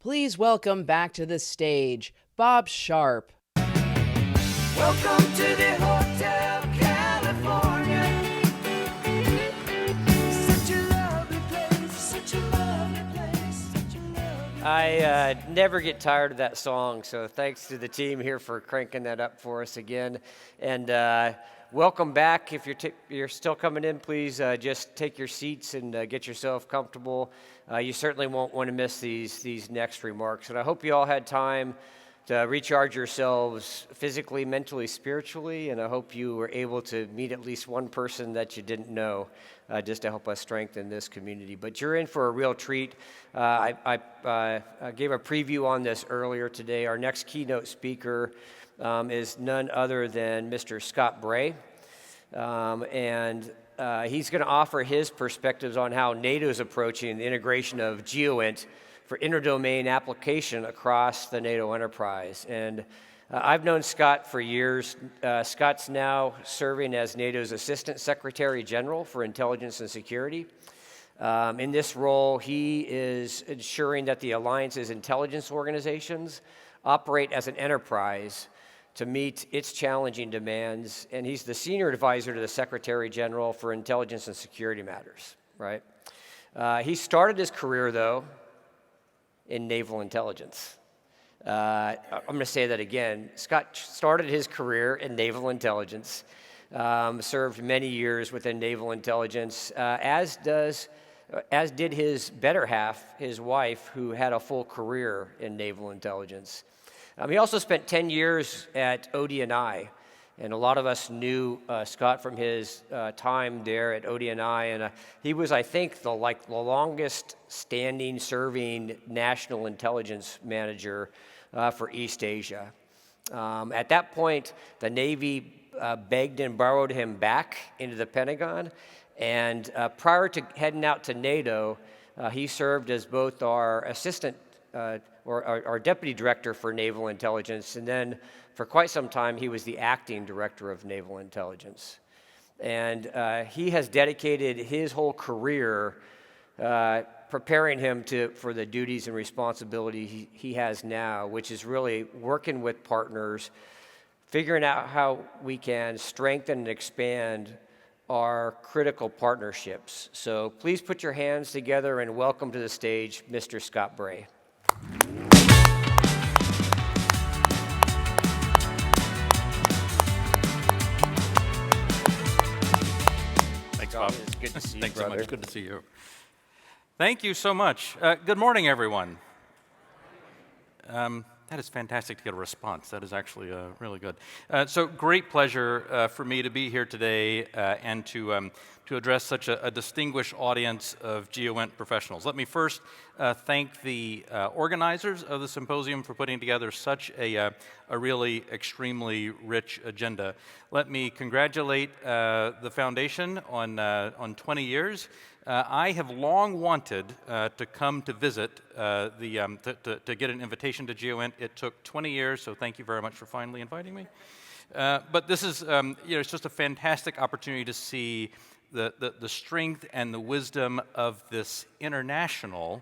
Please welcome back to the stage, Bob Sharp. Welcome to the Hotel California. Such a lovely place, such a lovely place, such a lovely place. I never get tired of that song, so thanks to the team here for cranking that up for us again. And welcome back. If you're still coming in, please just take your seats and get yourself comfortable. You certainly won't want to miss these next remarks. And I hope you all had time to recharge yourselves physically, mentally, spiritually, and I hope you were able to meet at least one person that you didn't know, just to help us strengthen this community. But you're in for a real treat. I gave a preview on this earlier today. Our next keynote speaker is none other than Mr. Scott Bray, and he's going to offer his perspectives on how NATO is approaching the integration of GEOINT for interdomain application across the NATO enterprise. And I've known Scott for years. Scott's now serving as NATO's Assistant Secretary General for Intelligence and Security. In this role, he is ensuring that the alliance's intelligence organizations operate as an enterprise to meet its challenging demands. And he's the Senior Advisor to the Secretary General for Intelligence and Security Matters, right? He started his career, though, in naval intelligence. I'm going to say that again. Scott started his career in naval intelligence, served many years within naval intelligence, as did his better half, his wife, who had a full career in naval intelligence. He also spent 10 years at ODNI, and a lot of us knew Scott from his time there at ODNI, and he was, I think, the longest standing serving national intelligence manager for East Asia. At that point, the Navy begged and borrowed him back into the Pentagon, and prior to heading out to NATO, he served as both our assistant or our deputy director for naval intelligence, and then for quite some time, he was the acting director of naval intelligence. And he has dedicated his whole career preparing him for the duties and responsibility he has now, which is really working with partners, figuring out how we can strengthen and expand our critical partnerships. So please put your hands together and welcome to the stage, Mr. Scott Bray. Thanks, Bob. It's good to see you, Thanks brother. so much. Good to see you. Thank you so much. Good morning, everyone. That is fantastic to get a response. That is actually really good. So great pleasure for me to be here today and to address such a distinguished audience of GEOINT professionals. Let me first thank the organizers of the symposium for putting together such a really extremely rich agenda. Let me congratulate the foundation on 20 years. I have long wanted to come to visit to get an invitation to GEOINT. It took 20 years, so thank you very much for finally inviting me. But this is, it's just a fantastic opportunity to see the strength and the wisdom of this international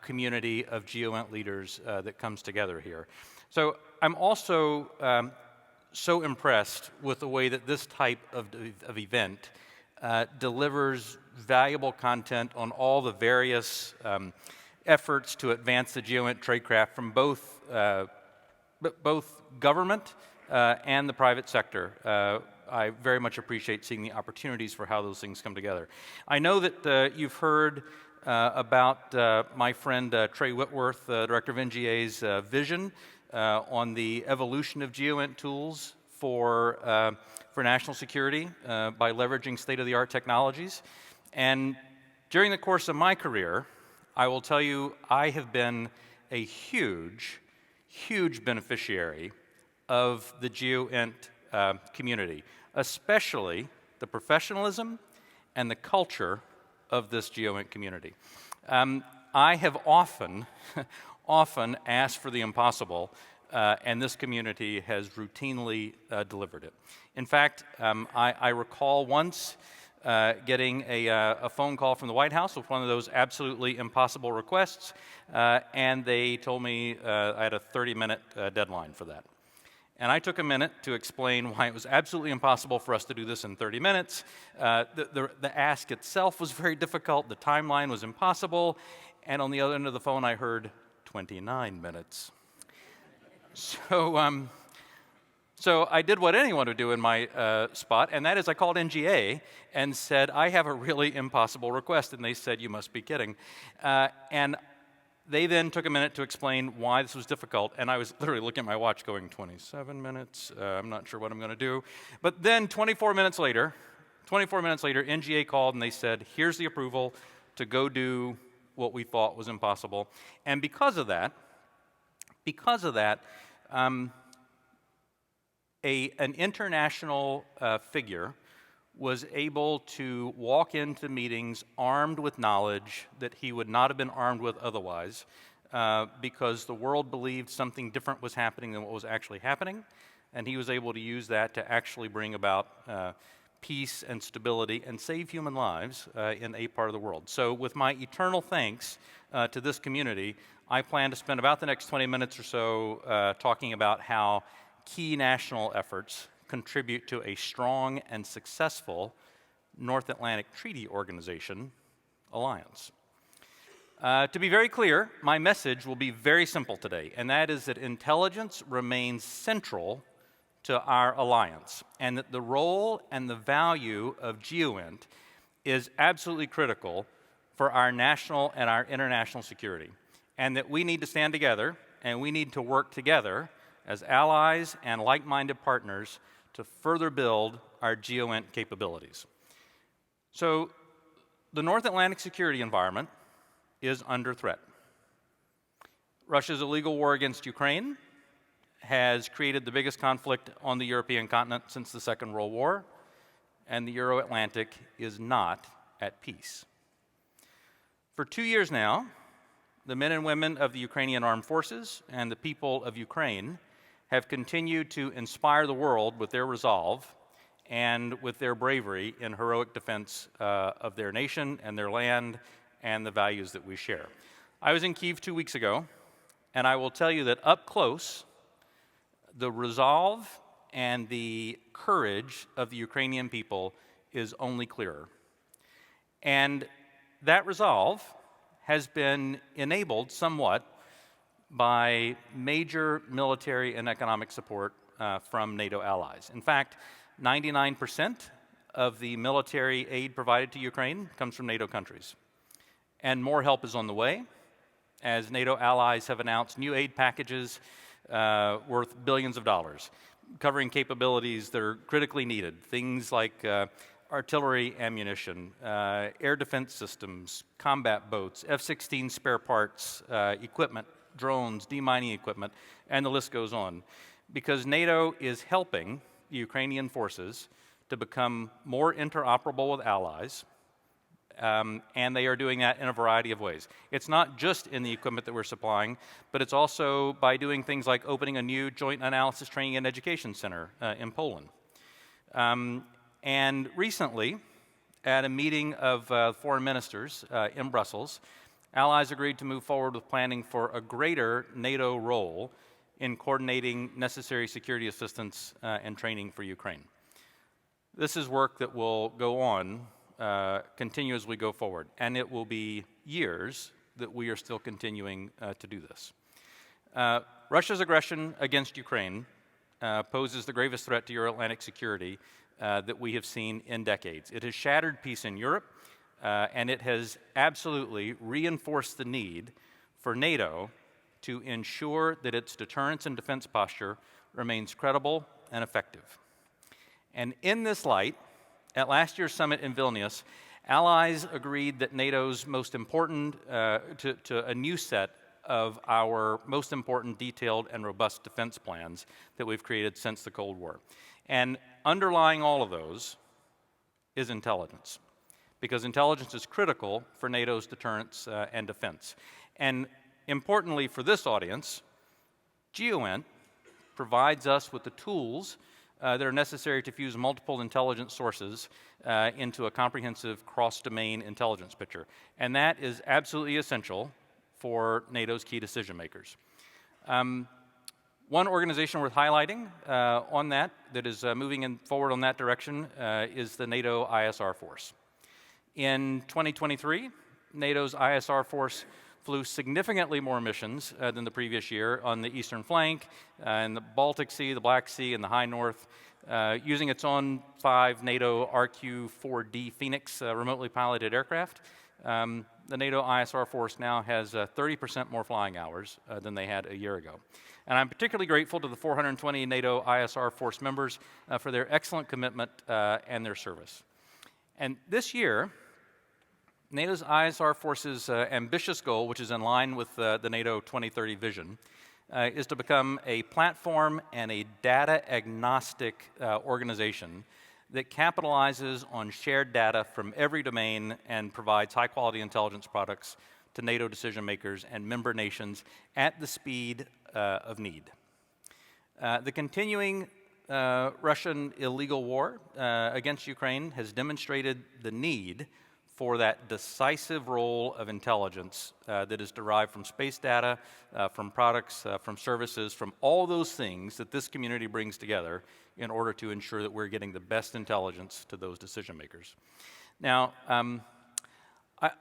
community of GEOINT leaders that comes together here. So I'm also so impressed with the way that this type of event delivers valuable content on all the various efforts to advance the GEOINT tradecraft from both government and the private sector. I very much appreciate seeing the opportunities for how those things come together. I know that you've heard about my friend Trey Whitworth, Director of NGA's vision on the evolution of GEOINT tools for national security by leveraging state-of-the-art technologies. And during the course of my career, I will tell you I have been a huge, huge beneficiary of the GEOINT community, especially the professionalism and the culture of this GEOINT community. I have often asked for the impossible, and this community has routinely delivered it. In fact, I recall once getting a phone call from the White House with one of those absolutely impossible requests, and they told me I had a 30-minute deadline for that. And I took a minute to explain why it was absolutely impossible for us to do this in 30 minutes. The ask itself was very difficult, the timeline was impossible, and on the other end of the phone I heard 29 minutes. So I did what anyone would do in my spot, and that is I called NGA and said, I have a really impossible request. And they said, you must be kidding. And they then took a minute to explain why this was difficult. And I was literally looking at my watch going, 27 minutes, I'm not sure what I'm going to do. But then 24 minutes later, NGA called and they said, here's the approval to go do what we thought was impossible. And because of that, an international figure was able to walk into meetings armed with knowledge that he would not have been armed with otherwise, because the world believed something different was happening than what was actually happening, and he was able to use that to actually bring about peace and stability and save human lives in a part of the world. So with my eternal thanks to this community, I plan to spend about the next 20 minutes or so talking about how key national efforts contribute to a strong and successful North Atlantic Treaty Organization alliance. To be very clear, my message will be very simple today, and that is that intelligence remains central to our alliance, and that the role and the value of GEOINT is absolutely critical for our national and our international security, and that we need to stand together and we need to work together as allies and like-minded partners to further build our GEOINT capabilities. So the North Atlantic security environment is under threat. Russia's illegal war against Ukraine has created the biggest conflict on the European continent since the Second World War, and the Euro-Atlantic is not at peace. For 2 years now, the men and women of the Ukrainian armed forces and the people of Ukraine have continued to inspire the world with their resolve and with their bravery in heroic defense of their nation and their land and the values that we share. I was in Kyiv 2 weeks ago, and I will tell you that up close, the resolve and the courage of the Ukrainian people is only clearer. And that resolve has been enabled somewhat by major military and economic support from NATO allies. In fact, 99% of the military aid provided to Ukraine comes from NATO countries. And more help is on the way, as NATO allies have announced new aid packages worth billions of dollars, covering capabilities that are critically needed, things like artillery ammunition, air defense systems, combat boats, F-16 spare parts, equipment, drones, demining equipment, and the list goes on. Because NATO is helping the Ukrainian forces to become more interoperable with allies, and they are doing that in a variety of ways. It's not just in the equipment that we're supplying, but it's also by doing things like opening a new Joint Analysis Training and Education Center in Poland. And recently, at a meeting of foreign ministers in Brussels, allies agreed to move forward with planning for a greater NATO role in coordinating necessary security assistance and training for Ukraine. This is work that will go on, continue as we go forward, and it will be years that we are still continuing to do this. Russia's aggression against Ukraine poses the gravest threat to Euro-Atlantic security that we have seen in decades. It has shattered peace in Europe, and it has absolutely reinforced the need for NATO to ensure that its deterrence and defense posture remains credible and effective. And in this light, at last year's summit in Vilnius, allies agreed that NATO's most important, to a new set of our most important detailed and robust defense plans that we've created since the Cold War. And underlying all of those is intelligence, because intelligence is critical for NATO's deterrence and defense. And importantly for this audience, GEOINT provides us with the tools that are necessary to fuse multiple intelligence sources into a comprehensive cross-domain intelligence picture. And that is absolutely essential for NATO's key decision makers. One organization worth highlighting on that is moving forward on that direction is the NATO ISR force. In 2023, NATO's ISR force flew significantly more missions than the previous year on the eastern flank, in the Baltic Sea, the Black Sea, and the High North, using its own 5 NATO RQ-4D Phoenix remotely piloted aircraft. The NATO ISR force now has 30% more flying hours than they had a year ago. And I'm particularly grateful to the 420 NATO ISR force members for their excellent commitment and their service. And this year, NATO's ISR force's ambitious goal, which is in line with the NATO 2030 vision, is to become a platform and a data-agnostic organization that capitalizes on shared data from every domain and provides high-quality intelligence products to NATO decision makers and member nations at the speed of need. The continuing Russian illegal war against Ukraine has demonstrated the need for that decisive role of intelligence that is derived from space data, from products, from services, from all those things that this community brings together in order to ensure that we're getting the best intelligence to those decision makers. Now,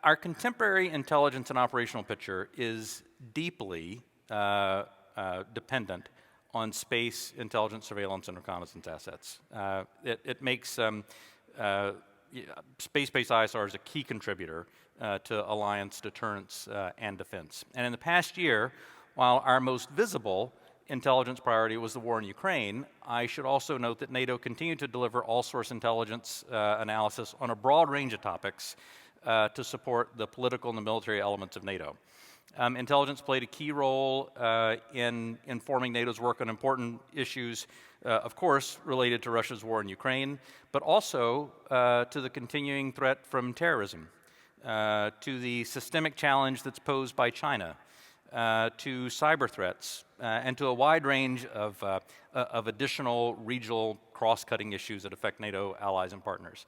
our contemporary intelligence and operational picture is deeply dependent on space intelligence, surveillance, and reconnaissance assets. It makes space-based ISR is a key contributor to alliance deterrence and defense. And in the past year, while our most visible intelligence priority was the war in Ukraine, I should also note that NATO continued to deliver all-source intelligence analysis on a broad range of topics to support the political and the military elements of NATO. Intelligence played a key role in informing NATO's work on important issues, of course, related to Russia's war in Ukraine, but also to the continuing threat from terrorism, to the systemic challenge that's posed by China, to cyber threats, and to a wide range of additional regional cross-cutting issues that affect NATO allies and partners.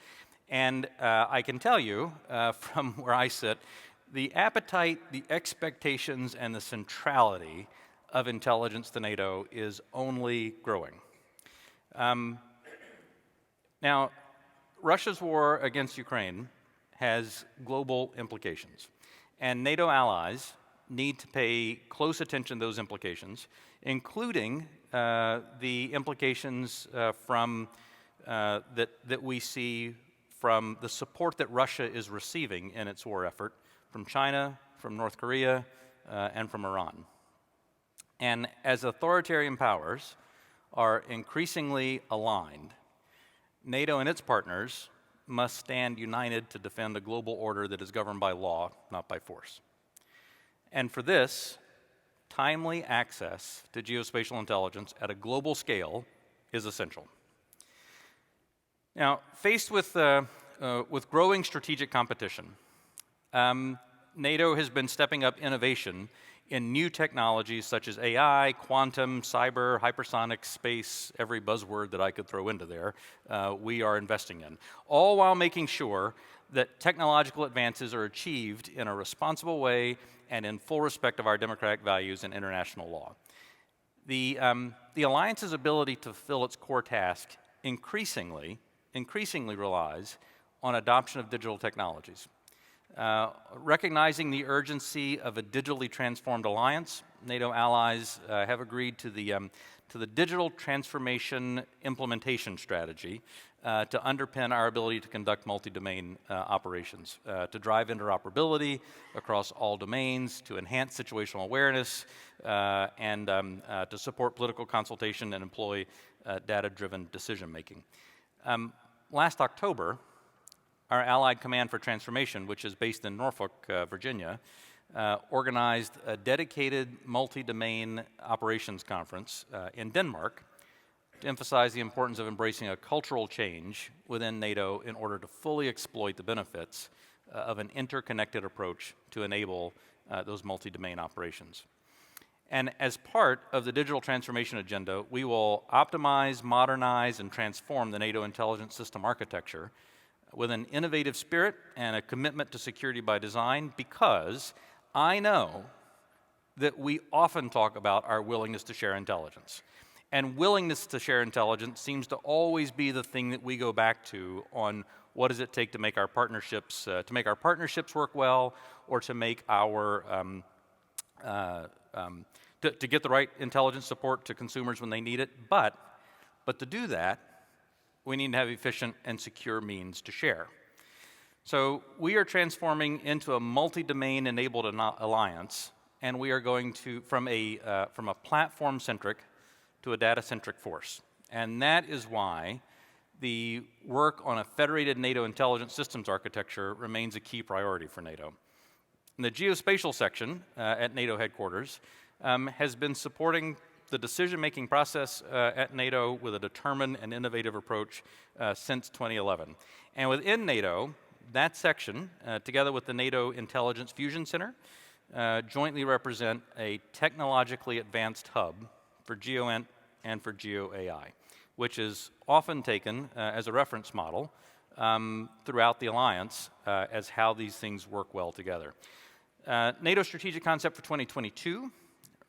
And I can tell you, from where I sit, the appetite, the expectations, and the centrality of intelligence to NATO is only growing. Now, Russia's war against Ukraine has global implications, and NATO allies need to pay close attention to those implications, including the implications that we see from the support that Russia is receiving in its war effort from China, from North Korea, and from Iran. And as authoritarian powers are increasingly aligned, NATO and its partners must stand united to defend a global order that is governed by law, not by force. And for this, timely access to geospatial intelligence at a global scale is essential. Now, faced with growing strategic competition, NATO has been stepping up innovation in new technologies such as AI, quantum, cyber, hypersonic, space, every buzzword that I could throw into there, we are investing in, all while making sure that technological advances are achieved in a responsible way and in full respect of our democratic values and international law. The alliance's ability to fulfill its core task increasingly relies on adoption of digital technologies. Recognizing the urgency of a digitally transformed alliance, NATO allies have agreed to the digital transformation implementation strategy to underpin our ability to conduct multi-domain operations, to drive interoperability across all domains, to enhance situational awareness, and to support political consultation and employ data-driven decision-making. Last October, our Allied Command for Transformation, which is based in Norfolk, Virginia, organized a dedicated multi-domain operations conference in Denmark to emphasize the importance of embracing a cultural change within NATO in order to fully exploit the benefits of an interconnected approach to enable those multi-domain operations. And as part of the digital transformation agenda, we will optimize, modernize, and transform the NATO intelligence system architecture with an innovative spirit and a commitment to security by design, because I know that we often talk about our willingness to share intelligence. And willingness to share intelligence seems to always be the thing that we go back to on what does it take to make our partnerships work well, or to make our to get the right intelligence support to consumers when they need it. But to do that, we need to have efficient and secure means to share. So we are transforming into a multi-domain enabled alliance, and we are going to from a platform-centric to a data-centric force. And that is why the work on a federated NATO intelligence systems architecture remains a key priority for NATO. And the geospatial section at NATO headquarters has been supporting the decision-making process at NATO with a determined and innovative approach since 2011. And within NATO, that section, together with the NATO Intelligence Fusion Center, jointly represent a technologically advanced hub for GEOINT and for GeoAI, which is often taken as a reference model throughout the alliance as how these things work well together. NATO's strategic concept for 2022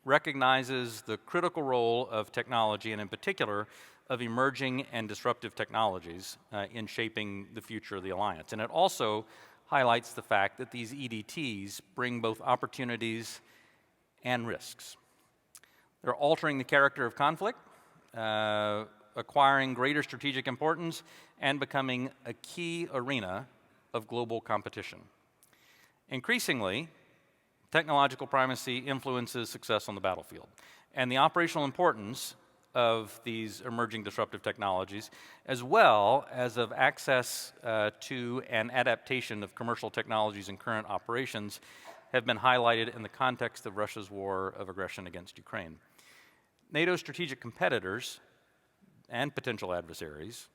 recognizes the critical role of technology, and in particular of emerging and disruptive technologies in shaping the future of the alliance. And it also highlights the fact that these EDTs bring both opportunities and risks. They're altering the character of conflict, acquiring greater strategic importance, and becoming a key arena of global competition. Increasingly, technological primacy influences success on the battlefield, and the operational importance of these emerging disruptive technologies, as well as of access to and adaptation of commercial technologies in current operations, have been highlighted in the context of Russia's war of aggression against Ukraine. NATO's strategic competitors and potential adversaries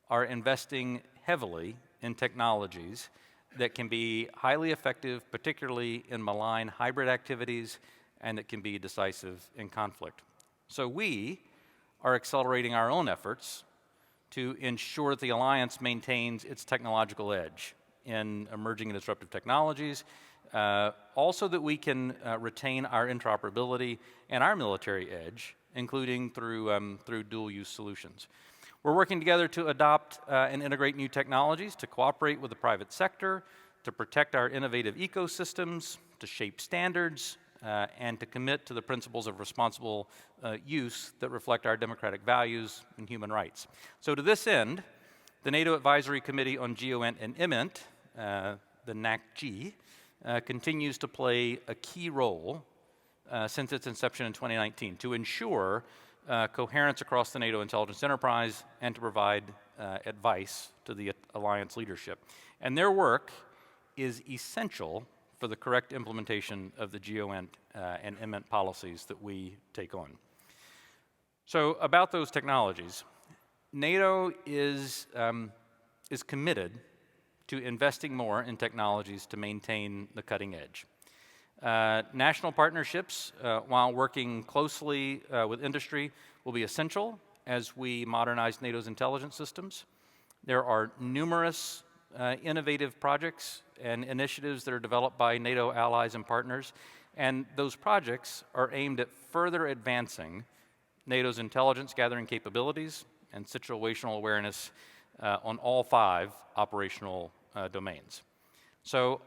are investing heavily in technologies that can be highly effective, particularly in malign hybrid activities, and that can be decisive in conflict. So we are accelerating our own efforts to ensure that the alliance maintains its technological edge in emerging and disruptive technologies, also that we can retain our interoperability and our military edge, including through dual-use solutions. We're working together to adopt and integrate new technologies, to cooperate with the private sector, to protect our innovative ecosystems, to shape standards, and to commit to the principles of responsible use that reflect our democratic values and human rights. So to this end, the NATO Advisory Committee on GEOINT and IMINT, the NACG, continues to play a key role since its inception in 2019 to ensure coherence across the NATO intelligence enterprise and to provide advice to the alliance leadership. And their work is essential for the correct implementation of the GEOINT and IMINT policies that we take on. So about those technologies, NATO is committed to investing more in technologies to maintain the cutting edge. National partnerships, while working closely with industry, will be essential as we modernize NATO's intelligence systems. There are numerous innovative projects and initiatives that are developed by NATO allies and partners, and those projects are aimed at further advancing NATO's intelligence gathering capabilities and situational awareness on all 5 operational domains. So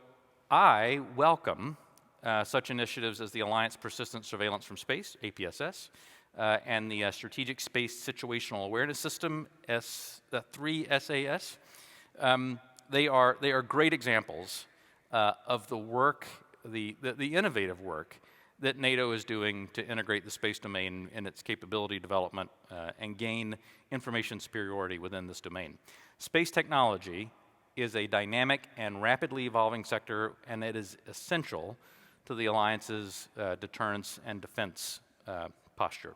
I welcome such initiatives as the Alliance Persistent Surveillance from Space, APSS, and the Strategic Space Situational Awareness System, 3SAS. They are great examples of the work, the innovative work that NATO is doing to integrate the space domain in its capability development and gain information superiority within this domain. Space technology is a dynamic and rapidly evolving sector, and it is essential to the alliance's deterrence and defense posture.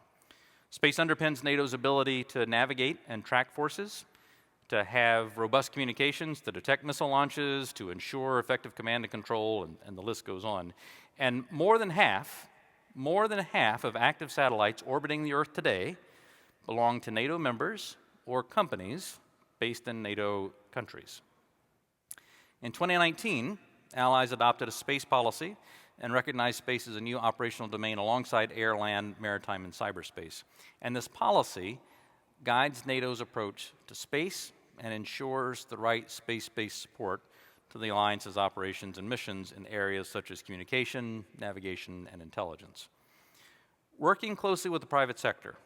Space underpins NATO's ability to navigate and track forces, to have robust communications, to detect missile launches, to ensure effective command and control, and the list goes on. And more than half more than half of active satellites orbiting the Earth today belong to NATO members or companies based in NATO countries. In 2019, allies adopted a space policy and recognized space as a new operational domain alongside air, land, maritime, and cyberspace. And this policy guides NATO's approach to space and ensures the right space-based support to the alliance's operations and missions in areas such as communication, navigation, and intelligence. Working closely with the private sector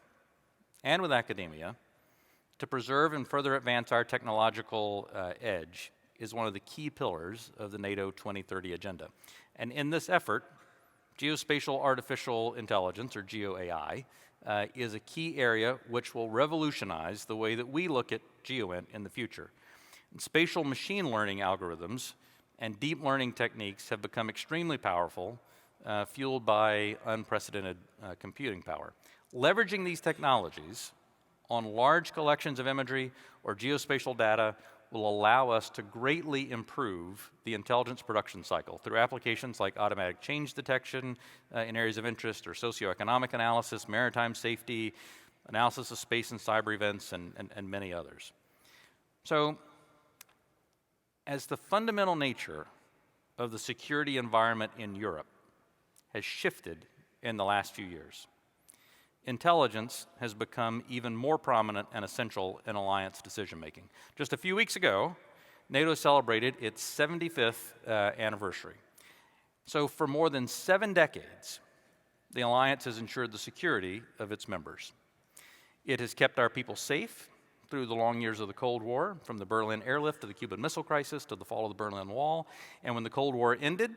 and with academia to preserve and further advance our technological edge is one of the key pillars of the NATO 2030 agenda. And in this effort, geospatial artificial intelligence, or GeoAI, is a key area which will revolutionize the way that we look at GEOINT in the future. And spatial machine learning algorithms and deep learning techniques have become extremely powerful, fueled by unprecedented computing power. Leveraging these technologies on large collections of imagery or geospatial data will allow us to greatly improve the intelligence production cycle through applications like automatic change detection in areas of interest, or socioeconomic analysis, maritime safety, analysis of space and cyber events, and many others. So, as the fundamental nature of the security environment in Europe has shifted in the last few years, intelligence has become even more prominent and essential in alliance decision-making. Just a few weeks ago, NATO celebrated its 75th anniversary. So for more than 7 decades, the alliance has ensured the security of its members. It has kept our people safe through the long years of the Cold War, from the Berlin airlift to the Cuban Missile Crisis to the fall of the Berlin Wall. And when the Cold War ended,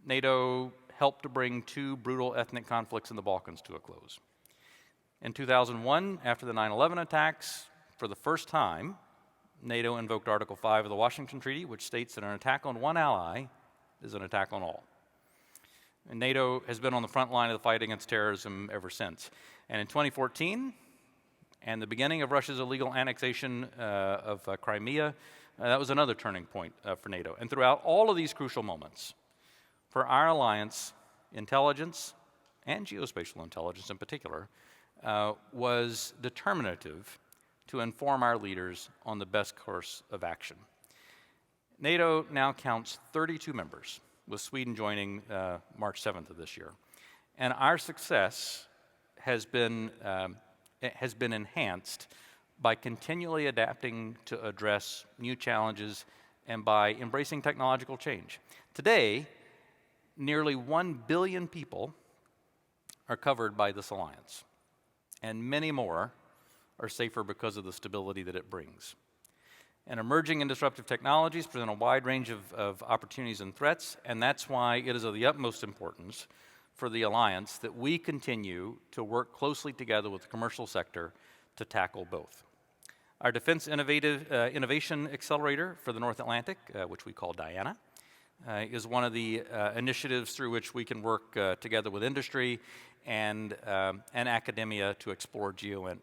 NATO helped to bring 2 brutal ethnic conflicts in the Balkans to a close. In 2001, after the 9/11 attacks, for the first time, NATO invoked Article 5 of the Washington Treaty, which states that an attack on one ally is an attack on all. And NATO has been on the front line of the fight against terrorism ever since. And in 2014, and the beginning of Russia's illegal annexation of Crimea, that was another turning point for NATO. And throughout all of these crucial moments, for our alliance, intelligence, and geospatial intelligence in particular, was determinative to inform our leaders on the best course of action. NATO now counts 32 members, with Sweden joining March 7th of this year. And our success has been enhanced by continually adapting to address new challenges and by embracing technological change. Today, nearly 1 billion people are covered by this alliance, and many more are safer because of the stability that it brings. And emerging and disruptive technologies present a wide range of opportunities and threats, and that's why it is of the utmost importance for the alliance that we continue to work closely together with the commercial sector to tackle both. Our Defense Innovation Accelerator for the North Atlantic, which we call DIANA, is one of the initiatives through which we can work together with industry and academia to explore GEOINT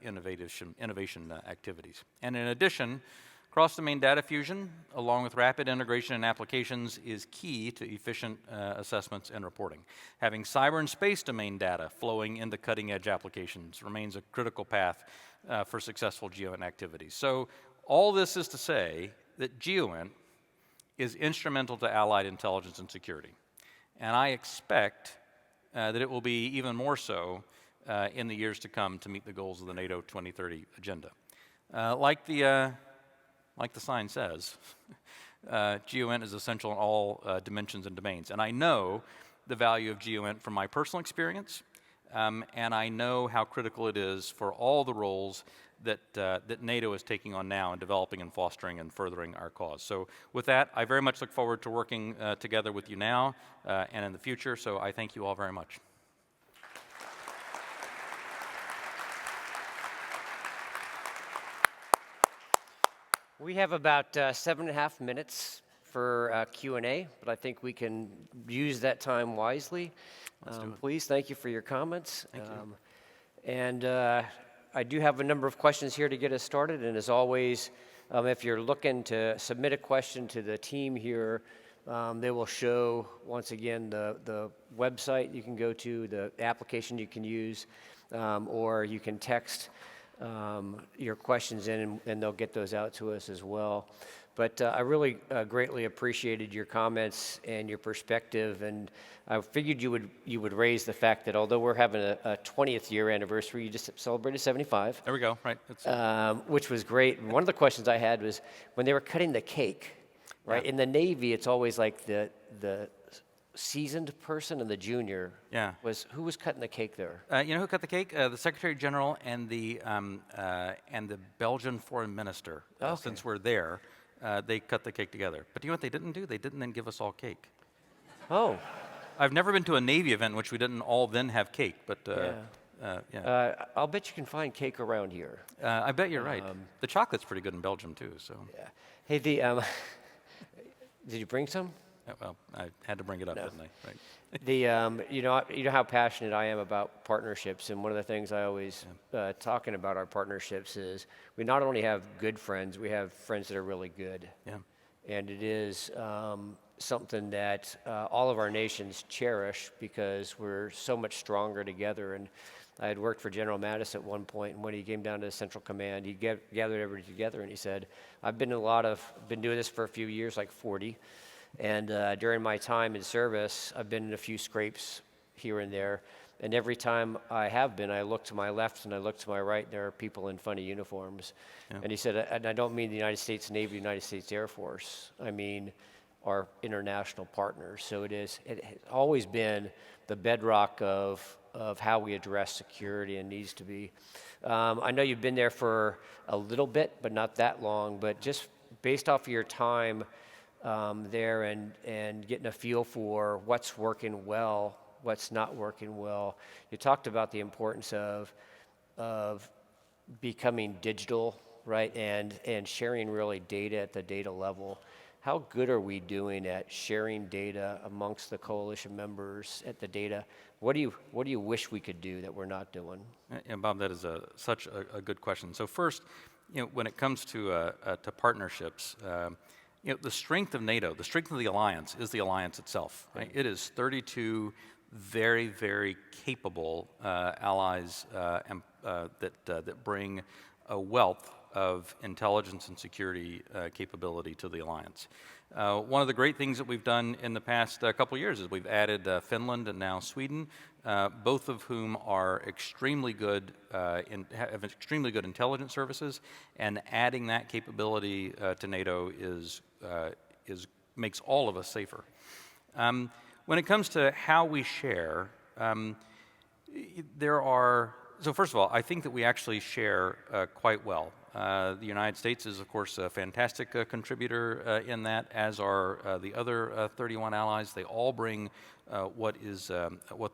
innovation activities. And in addition, cross-domain data fusion, along with rapid integration and applications, is key to efficient assessments and reporting. Having cyber and space domain data flowing into cutting-edge applications remains a critical path for successful GEOINT activities. So all this is to say that GEOINT is instrumental to Allied intelligence and security. And I expect that it will be even more so in the years to come to meet the goals of the NATO 2030 agenda. Like the sign says, GEOINT is essential in all dimensions and domains. And I know the value of GEOINT from my personal experience, and I know how critical it is for all the roles that NATO is taking on now in developing and fostering and furthering our cause. So with that, I very much look forward to working together with you now and in the future, so I thank you all very much. We have about 7.5 minutes for Q&A, but I think we can use that time wisely. Please, thank you for your comments. Thank you. And I do have a number of questions here to get us started, and as always, if you're looking to submit a question to the team here, They will show, once again, the website you can go to, the application you can use, or you can text your questions in, and they'll get those out to us as well. But I really greatly appreciated your comments and your perspective, and I figured you would raise the fact that although we're having a 20th year anniversary, you just celebrated 75. There we go, right. Which was great. And one of the questions I had was when they were cutting the cake, right? Yeah. In the Navy, it's always like the seasoned person and the junior. Yeah. Who was cutting the cake there? You know who cut the cake? The Secretary General and the Belgian Foreign Minister. Okay. Since we're there, they cut the cake together. But you know what they didn't do? They didn't then give us all cake. Oh. I've never been to a Navy event in which we didn't all then have cake, but yeah. I'll bet you can find cake around here. I bet you're right. The chocolate's pretty good in Belgium too. So. Yeah. Hey, did you bring some? Well, I had to bring it up, didn't I? Right. You know how passionate I am about partnerships, and one of the things I always talking about our partnerships is we not only have good friends, we have friends that are really good. Yeah. And it is something that all of our nations cherish because we're so much stronger together. And I had worked for General Mattis at one point, and when he came down to the Central Command, he gathered everybody together, and he said, "I've been doing this for a few years, like 40, and during my time in service, I've been in a few scrapes here and there, and every time I have been, I look to my left and I look to my right, and there are people in funny uniforms." Yeah. And he said, and I don't mean the United States Navy, United States Air Force, I mean our international partners. So it has always been the bedrock of how we address security and needs to be. I know you've been there for a little bit, but not that long, but just based off of your time there and getting a feel for what's working well, what's not working well. You talked about the importance of becoming digital, right, and sharing really data at the data level. How good are we doing at sharing data amongst the coalition members at the data? What do you wish we could do that we're not doing? And Bob, that is such a good question. So first, when it comes to partnerships, the strength of NATO, the strength of the alliance is the alliance itself. Right? It is 32 very, very capable allies that bring a wealth of intelligence and security capability to the alliance. One of the great things that we've done in the past couple of years is we've added Finland and now Sweden, both of whom are extremely good have extremely good intelligence services, and adding that capability to NATO makes all of us safer. When it comes to how we share, so first of all, I think that we actually share quite well. The United States is, of course, a fantastic contributor in that, as are the other 31 allies. They all bring what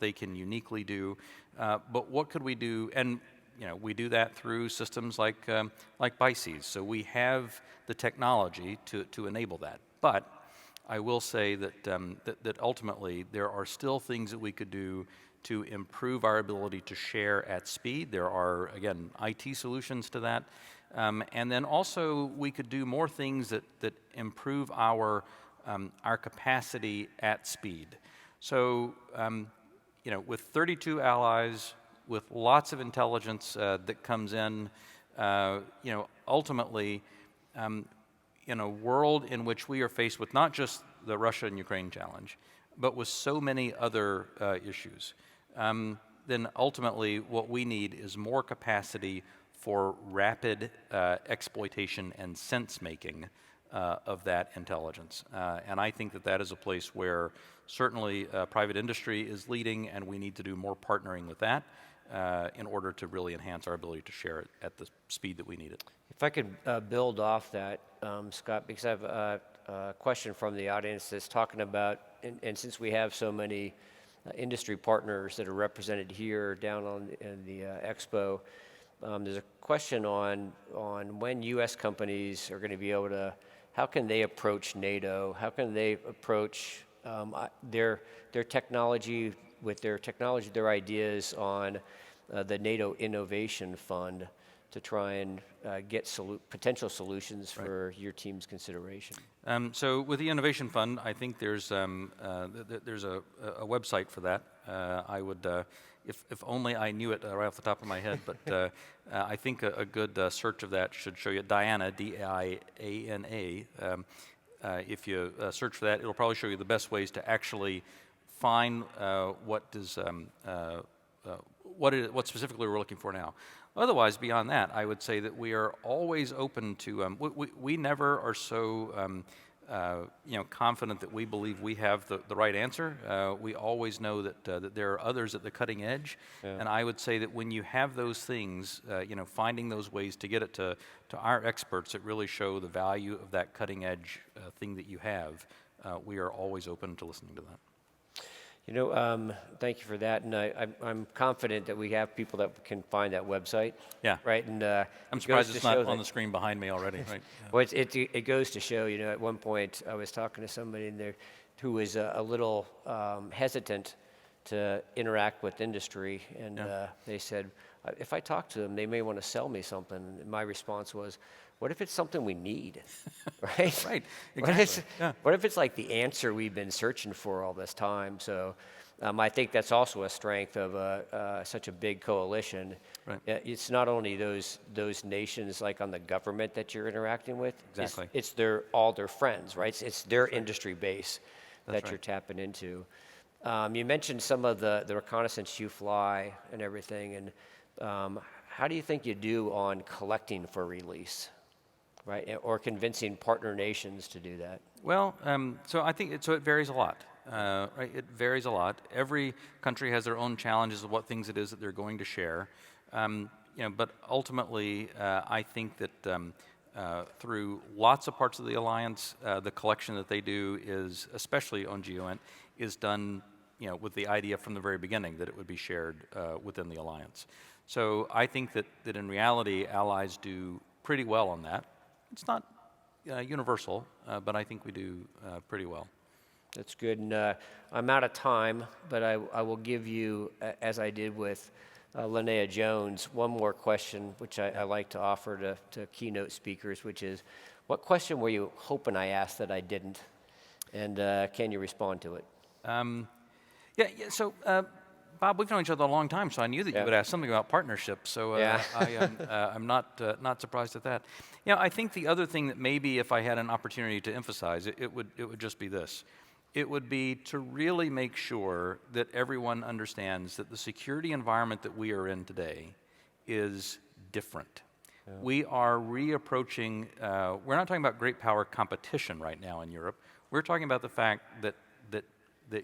they can uniquely do. But what could we do? And we do that through systems like BICES. So we have the technology to enable that. But I will say that ultimately there are still things that we could do to improve our ability to share at speed. There are, again, IT solutions to that. And then also we could do more things that improve our capacity at speed. So, with 32 allies, with lots of intelligence that comes in, ultimately, in a world in which we are faced with not just the Russia and Ukraine challenge, but with so many other issues, then ultimately what we need is more capacity for rapid exploitation and sense-making of that intelligence. And I think that is a place where certainly private industry is leading, and we need to do more partnering with that in order to really enhance our ability to share it at the speed that we need it. If I could build off that, Scott, because I have a question from the audience that's talking about, and since we have so many industry partners that are represented here down in the expo, there's a question on when U.S. companies are going to be able to, how can they approach NATO? How can they approach their technology, their ideas on the NATO Innovation Fund? to try and get potential solutions for your team's consideration? So with the Innovation Fund, I think there's a website for that. I would, if only I knew it right off the top of my head, but I think a good search of that should show you Diana, D-I-A-N-A. If you search for that, it'll probably show you the best ways to actually find what specifically we're looking for now. Otherwise, beyond that, I would say that we are always open to. We never are so confident that we believe we have the right answer. We always know that there are others at the cutting edge, and I would say that when you have those things, finding those ways to get it to our experts that really show the value of that cutting edge thing that you have, we are always open to listening to that. Thank you for that, and I'm confident that we have people that can find that website. Yeah. Right, and I'm surprised it's not on the screen behind me already. Right. Yeah. Well, it goes to show. At one point I was talking to somebody in there who was a little hesitant to interact with industry, and they said, if I talk to them, they may want to sell me something. And my response was, what if it's something we need, right? Right, exactly. What if it's like the answer we've been searching for all this time? So I think that's also a strength of such a big coalition. Right. It's not only those nations like on the government that you're interacting with. Exactly. It's all their friends, right? It's their industry base That's that you're right. tapping into. You mentioned some of the reconnaissance you fly and everything, and how do you think you do on collecting for release? Right, or convincing partner nations to do that? Well, so I think it varies a lot. Right, it varies a lot. Every country has their own challenges of what things it is that they're going to share. But ultimately, I think that through lots of parts of the alliance, the collection that they do is, especially on GEOINT, is done, with the idea from the very beginning that it would be shared within the alliance. So I think that in reality, allies do pretty well on that. It's not universal, but I think we do pretty well. That's good. And I'm out of time, but I will give you, as I did with Linnea Jones, one more question, which I like to offer to keynote speakers, which is, what question were you hoping I asked that I didn't? And can you respond to it? So, Bob, we've known each other a long time, so I knew that you would ask something about partnerships. So I'm not surprised at that. I think the other thing that maybe if I had an opportunity to emphasize, it would just be this. It would be to really make sure that everyone understands that the security environment that we are in today is different. Yeah. We are reapproaching. We're not talking about great power competition right now in Europe. We're talking about the fact that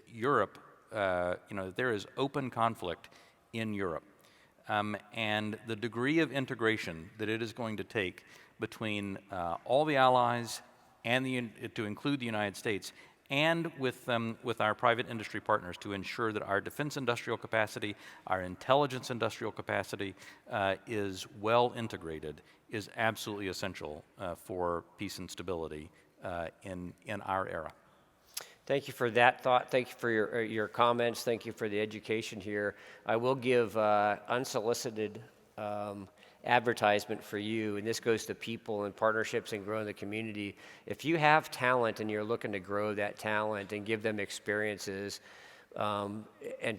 Europe. There is open conflict in Europe, and the degree of integration that it is going to take between all the allies and to include the United States, and with our private industry partners to ensure that our defense industrial capacity, our intelligence industrial capacity is well integrated, is absolutely essential for peace and stability in our era. Thank you for that thought. Thank you for your comments. Thank you for the education here. I will give unsolicited advertisement for you, and this goes to people and partnerships and growing the community. If you have talent and you're looking to grow that talent and give them experiences and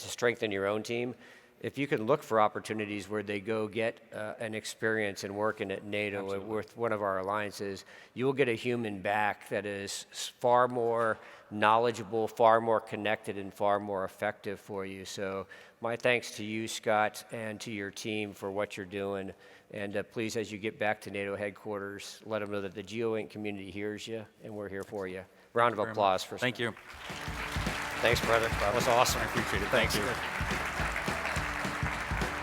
to strengthen your own team, if you can look for opportunities where they go get an experience and working at NATO with one of our alliances, you will get a human back that is far more knowledgeable, far more connected, and far more effective for you. So my thanks to you, Scott, and to your team for what you're doing. And please, as you get back to NATO headquarters, let them know that the GEOINT community hears you, and we're here for you. Round of applause for Scott. Thank you. Thanks, brother. That was awesome. I appreciate it. Thanks. Thank you.